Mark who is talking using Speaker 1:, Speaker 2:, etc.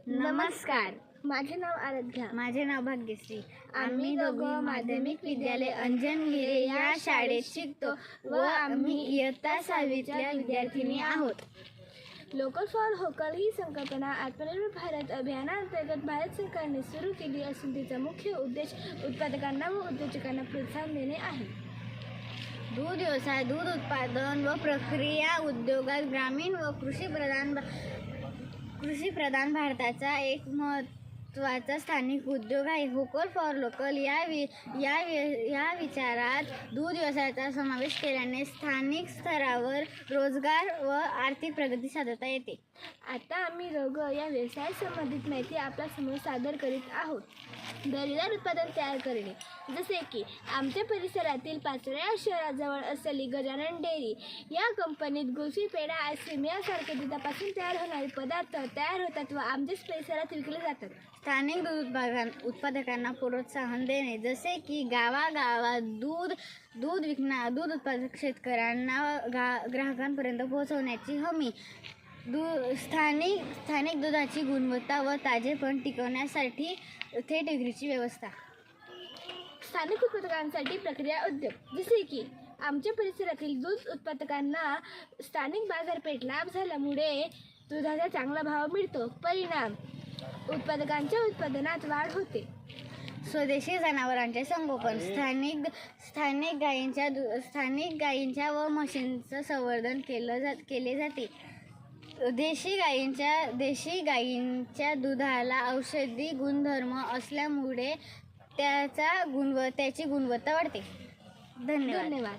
Speaker 1: नमस्कार.
Speaker 2: माझे नाव आराध्या.
Speaker 1: माझे नाव भाग्यश्री. आम्ही दोघं माध्यमिक विद्यालय अंजनगिरे या शाळेत शिकतो व आम्ही इयत्ता 6वीच्या विद्यार्थिनी आहोत.
Speaker 2: लोकल फॉर व्होकल ही संकल्पना आत्मनिर्भर भारत अभियानाअंतर्गत भारत सरकारने सुरू केली असून तिचा मुख्य उद्देश उत्पादकांना व उद्योजकांना प्रोत्साहन देणे आहे.
Speaker 1: दूध व्यवसाय, दूध उत्पादन व प्रक्रिया उद्योगात ग्रामीण व कृषीप्रधान भारताचा एक महत्त्वाचा स्थानिक उद्योग आहे. व्होकल फॉर लोकल या विचारात दूध व्यवसायाचा समावेश केल्याने स्थानिक स्तरावर रोजगार व आर्थिक प्रगती साधता येते.
Speaker 2: आता आम्ही दोघं या व्यवसायासंबंधित माहिती आपल्यासमोर सादर करीत आहोत. दर्जेदार उत्पादन तयार करणे, जसे की आमच्या परिसरातील पाचोऱ्या शहराजवळ असलेली गजानन डेअरी या कंपनीत गुळशी, पेढा, आईस्क्रीम यासारखे दुधापासून तयार होणारे पदार्थ तयार होतात व आमच्याच परिसरात विकले जातात.
Speaker 1: स्थानिक दूध उत्पादकांना प्रोत्साहन देणे, जसे की गावागावात दूध उत्पादक शेतकऱ्यांना ग्राहकांपर्यंत पोहोचवण्याची हमी. स्थानिक दुधाची गुणवत्ता व ताजेपण टिकवण्यासाठी थेट विक्रीची व्यवस्था.
Speaker 2: स्थानिक उत्पादकांसाठी प्रक्रिया उद्योग, जसे की आमच्या परिसरातील दूध उत्पादकांना स्थानिक बाजारपेठ लाभ झाल्यामुळे दुधाचा चांगला भाव मिळतो. परिणाम उत्पादकांच्या उत्पादनात वाढ होते.
Speaker 1: स्वदेशी जनावरांचे संगोपन, स्थानिक गायींच्या व म्हशींचं संवर्धन केले जाते. देशी गायींच्या दुधाला औषधी गुणधर्म असल्यामुळे त्याची गुणवत्ता वाढते. धन्यवाद.